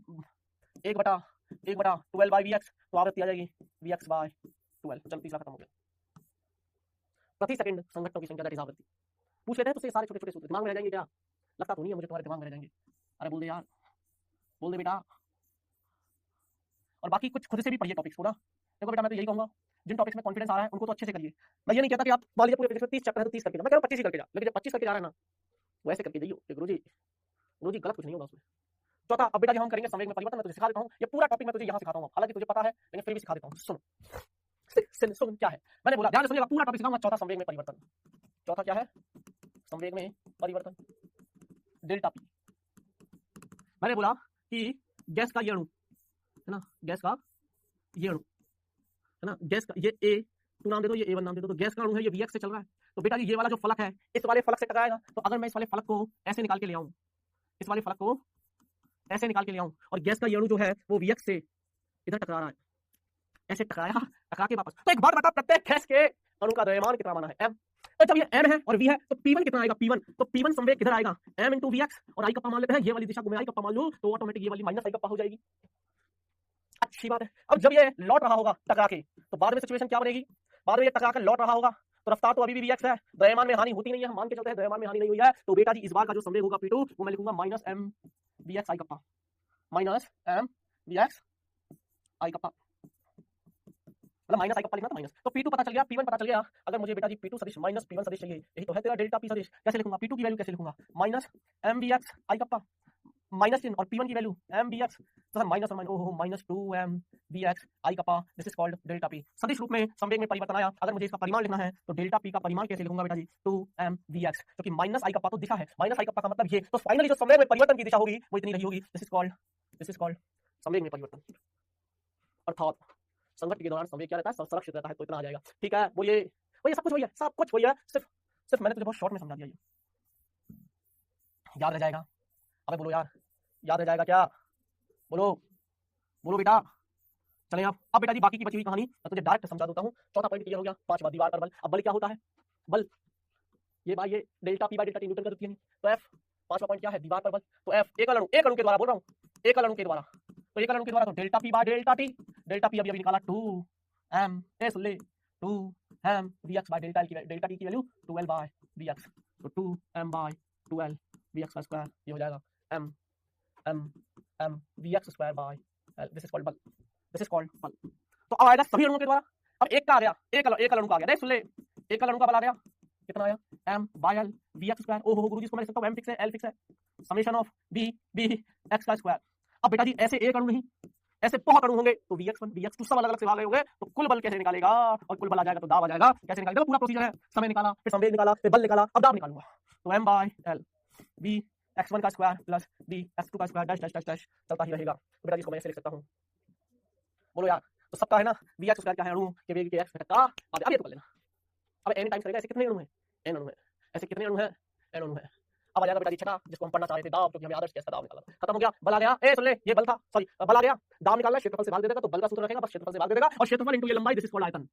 1 बटा 12 बाई Vx, तो आवृत्ति आ जाएगी Vx बाय 12। चलो तीसरा खत्म हो गया। प्रति सेकंड संगठनों की संख्या दैट इज आवृत्ति। पूछ लेते हैं तो ये सारे छोटे छोटे सूत्र दिमाग में रह जाएंगे क्या, लगता तो नहीं है मुझे तुम्हारे दिमाग में रह जाएंगे। अरे बोल दे यार, बोल दे बेटा। और बाकी कुछ खुद से भी पढ़िए टॉपिक्स को ना। देखो बेटा मैं तो यही कहूंगा, जिन टॉपिक्स में कॉन्फिडेंस आ रहा है उनको तो अच्छे से करिए। मैं ये नहीं कहता कि आप मान लीजिए पूरे फिजिक्स में 30 चैप्टर है तो 30 करके जाओ, मैं कह रहा हूं 25 ही करके जा, लेकिन जब 25 करके जा रहा है ना वैसे करके जाइए कि गुरुजी गलत कुछ नहीं होगा उसमें। चौथा, अब बेटा जी हम करेंगे संवेग में परिवर्तन, मैं तुझे सिखा देता हूं, ये पूरा टॉपिक मैं तुझे यहां सिखाता हूं, हालांकि तुझे पता है लेकिन फिर भी सिखा देता हूं। सुन क्या है, मैंने बोला ध्यान से सुनिएगा, पूरा टॉपिक सिखाऊंगा। चौथा संवेग में परिवर्तन, चौथा क्या है, संवेग में परिवर्तन डेल्टा पी। मैंने बोला कि गैस का ये अणु है ना, गैस का ये अणु है ना, गैस का ये ए टू नाम दे दो, ये ए वन नाम दे दो, तो गैस का अणु है ये Vx से चल रहा है। तो बेटा जी ये वाला जो फलक है इस वाले फलक से टकराएगा, तो अगर मैं इस वाले फलक को ऐसे निकाल के ले आऊं, इस वाले फलक को ऐसे निकाल के ले आऊं और गैस का ये अणु जो है वो Vx से इधर टकरा रहा है, ऐसे टकराया, टकरा के वापस। तो एक बात बता, प्रत्येक गैस के अणु का द्रव्यमान कितना माना है, m। तो जब ये m है और v है तो p1 कितना आएगा, p1, तो p1 संवेग किधर आएगा, m into Vx, और i कप्पा मान लेते हैं, ये वाली दिशा को मैं i कप्पा मान लूं तो ऑटोमेटिक ये वाली माइनस i कप्पा हो जाएगी। अच्छी बात है। अब जब ये लौट रहा होगा टकरा के, तो बाद में सिचुएशन क्या बनेगी, बाद में ये टकरा कर लौट रहा होगा तो रफ्तार तो अभी भी Vx है, द्रव्यमान में हानि होती नहीं है, हम मान के चलते हैं द्रव्यमान में हानि नहीं हुई है। तो बेटा जी इस बार का जो संवेग होगा p2 वो मैं लिखूंगा minus m Vx i kappa, minus m Vx i kappa, मतलब माइनस आई कप्पा लिखना था माइनस, तो P2 पता चल गया, P1 पता चल गया। अगर मुझे बेटा जी P2 सदिश माइनस P1 सदिश चाहिए, यही तो है तेरा डेल्टा P सदिश। कैसे लिखूंगा, P2 की वैल्यू कैसे लिखूंगा, minus mVx i kappa minus चिन्ह, और P1 की वैल्यू mVx, तो sir minus minus 2mVx i kappa, this is called delta P। सदिश रूप में संवेग में परिवर्तन आया। अगर मुझे इसका परिमाण लिखना है तो डेल्टा P का परिमाण कैसे लिखूंगा बेटा जी, 2mVx, क्योंकि माइनस आई कप्पा तो दिशा है, माइनस आई कप्पा का मतलब ये, तो फाइनली जो संवेग में परिवर्तन की दिशा होगी वो इतनी रही होगी। दिस इज कॉल्ड संवेग में परिवर्तन। अर्थात संगत के दौरान संवेग क्या रहता है, संरक्षित रहता है, तो इतना आ जाएगा। ठीक है, बोलिए भैया, सब कुछ वही है, सब कुछ वही है, सिर्फ मैंने तुझे बहुत शॉर्ट में समझा दिया, ये याद रह जाएगा। अबे बोलो यार, याद रह जाएगा क्या, बोलो बेटा। चले अब बेटा जी बाकी की बची हुई कहानी मैं तुझे डायरेक्ट समझा देता हूँ। चौथा पॉइंट क्लियर हो गया, पांचवा दीवार पर बल। अब बल क्या होता है, बल ये बाय ये delta P by delta T Newton का द्वितीय नहीं, तो F पांचवा पॉइंट क्या है, दीवार पर बल। तो F एकल अणु के द्वारा बोल रहा हूँ, एकल अणु के द्वारा, तो एकल अणु के द्वारा तो delta P by delta T, delta P अभी निकाला 2m सुन ले 2m Vx by delta T की वैल्यू 12 बाय Vx, तो 2m बाय 12 Vx का स्क्वायर, ये हो जाएगा m Vx square by L। This is called बल, दिस इज कॉल्ड बल। तो अब आएगा सभी अणुओं के द्वारा। अब एक का आ गया, एकल अणु का आ गया, देख सुन ले, एकल अणु का बल आ गया, कितना आया, m by L Vx square. ओहो गुरुजी इसको मैं लिख सकता हूं m फिक्स है, L फिक्स है, समेशन ऑफ b x का स्क्वायर। अब बेटा जी ऐसे एक अणु नहीं, ऐसे बहुत अणु होंगे तो Vx1 Vx2 सब अलग अलग से भाग गए होंगे, तो कुल बल कैसे निकालेगा, और कुल बल आ जाएगा तो दाब आ जाएगा। कैसे निकालेगा, पूरा प्रोसीजर है, समय निकाला, फिर संवेग निकाला, फिर बल निकाला, अब दाब निकालूंगा। तो m by L b x1 का स्क्वायर प्लस b x2 का square dash dash dash dash चलता ही रहेगा। तो बेटा जी इसको मैं ऐसे लिख सकता हूं, बोलो यार, तो सबका है ना Vx स्क्वायर क्या है, अणु के वेग के x घटक का। अब ये तो कर लेना, अब n टाइम्स करेगा, ऐसे कितने अणु हैं, n अणु है, ऐसे कितने अणु हैं, n अणु है। अब आ जाएगा बेटा जी छठा, जिसको हम पढ़ना चाह रहे थे, दाब, क्योंकि हमें आदर्श गैस का दाब निकालना। खत्म हो गया, बल आ गया, ए सुन ले, ये बल था, सॉरी बल आ गया, दाब निकालना है, क्षेत्रफल से भाग दे देगा, तो बल का सूत्र रखेगा, बस क्षेत्रफल से भाग दे देगा, और क्षेत्रफल इनटू ये लंबाई, दिस इज कॉल्ड आयतन।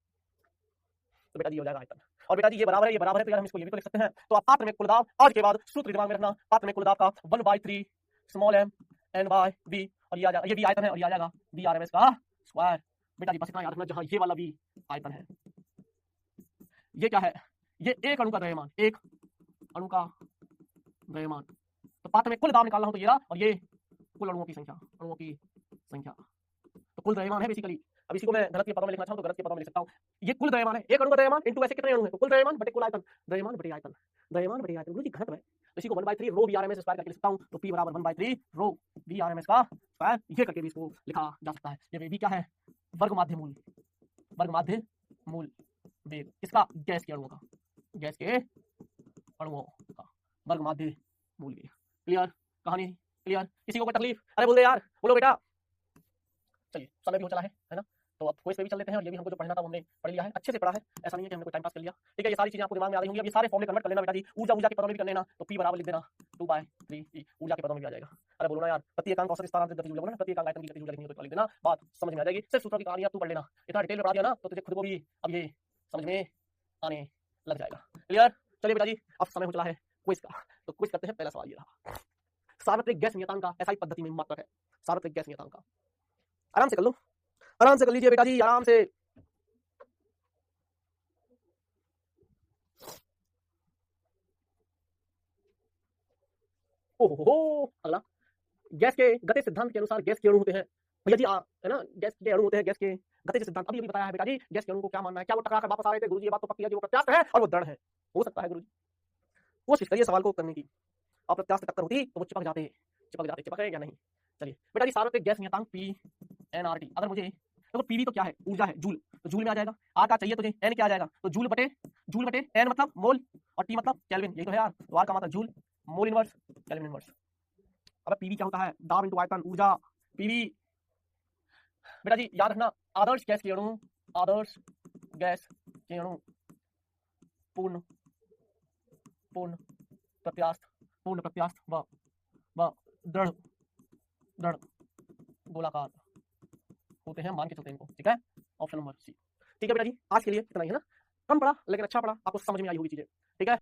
तो बेटा जी हो जाएगा आयतन। और बेटा जी ये बराबर है, तो यार हम इसको ये भी तो लिख सकते हैं। तो आप पात्र में कुल दाब, आज के बाद सूत्र दिमाग में रखना, पात्र में कुल दाब का 1/3 small m n by b, और ये आ जाएगा, ये v आयतन है, और ये आ जाएगा v RMS का स्क्वायर। बेटा जी बस इतना याद रखना, जहां ये वाला v आयतन है, ये क्या है, ये एक अणु का द्रव्यमान, एक अणु का द्रव्यमान। तो पात्र में कुल दाब निकालना हो तो ये रहा, और ये कुल अणुओं की संख्या, तो कुल द्रव्यमान है बेसिकली। अब इसी को मैं गलत के पदों में लिखना चाहूं तो गलत के पदों में लिख सकता हूं, ये कुल द्रव्यमान है, एक अणु का द्रव्यमान इनटू ऐसे कितने अणु हैं, तो कुल द्रव्यमान बटे कुल आयतन, द्रव्यमान बटे आयतन, द्रव्यमान बटे आयतन, गुरुजी घनत्व है, तो इसी को 1/3 रो v RMS स्क्वायर करके लिख सकता हूं। तो p बराबर 1/3 रो v RMS का स्क्वायर, ये करके भी इसको लिखा जा सकता है। ये v क्या है, वर्ग माध्य मूल वेग, किसका, गैस के अणुओं का, गैस के अणुओं का वर्ग माध्य मूल वेग। क्लियर कहानी, क्लियर? किसी को कोई तकलीफ? अरे बोल दे यार, बोलो बेटा। चलिए समय भी हो चला है ना? तो अब क्विज पे भी चल लेते हैं और ये भी हमको जो पढ़ना था वो हमने पढ़ लिया है, अच्छे से पढ़ा है, ऐसा नहीं है कि हमने कोई टाइम पास कर लिया। ठीक है, ये सारी चीजें आपको दिमाग में आ रही होंगी। अब ये सारे फॉर्मूले कन्वर्ट कर लेना बेटा जी, ऊर्जा के पदों में भी कर लेना। तो P बराबर लिख देना 2/3 ऊर्जा के पदों में भी आ जाएगा। अरे बोलो ना यार, प्रति एकांक औसत स्थानांतरित गतिज ऊर्जा, बोलो ना प्रति एकांक आयतन की गतिज ऊर्जा लिखनी हो तो लिख देना, बात समझ में आ जाएगी। सिर्फ सूत्रों की कहानी अब तू पढ़ लेना, इतना डिटेल में पढ़ा दिया ना तो तुझे खुद को भी अब ये समझ में आने लग जाएगा। क्लियर? चलिए बेटा जी, अब समय हो चला है क्विज का। तो क्विज करते हैं। पहला सवाल ये रहा, सार्वत्रिक गैस नियतांक का एसआई पद्धति में मात्रक है। सार्वत्रिक गैस नियतांक का आराम से कर लो, आराम से कर लीजिए बेटा जी, आराम से। ओहो, अगला, गैस के गति सिद्धांत के अनुसार गैस के अणु होते हैं भैया जी, है ना, गैस के अणु होते हैं, गैस के गति सिद्धांत अभी अभी बताया है बेटा जी। गैस के अणु को क्या मानना है, क्या वो टकरा कर वापस आ रहे थे गुरुजी? ये बात तो पक्की है, जो प्रत्यास्थ है और वो दृढ़ है। हो सकता है गुरुजी, कोशिश करिए सवाल को करने की। अप्रत्यास्थ टक्कर होती तो वो चिपक गए या नहीं? चलिए बेटा जी, सार्वत्रिक गैस नियतांक पी एन आर टी। अगर मुझे देखो, पीवी तो क्या है, ऊर्जा है, जूल, तो जूल में आ जाएगा। आर का चाहिए तुझे, एन क्या आ जाएगा, तो जूल बटे एन मतलब मोल, और टी मतलब केल्विन, यही तो है यार। तो आर का मतलब joule, mole inverse, kelvin inverse. अब पीवी क्या होता है, दाब इंटू आयतन, ऊर्जा। पीवी बेटा जी याद रखना, आदर्श गैस के अणु, आदर्श गैस के अणु पूर्ण पूर्ण प्रत्यास्थ व दृढ़ दृढ़ गोलाकार होते हैं, मान के चलते हैं इनको। ठीक है, ऑप्शन नंबर सी। ठीक है बेटा जी, आज के लिए इतना ही है ना, कम पढ़ा लेकिन अच्छा पढ़ा, आपको समझ में आई होगी चीजें। ठीक है।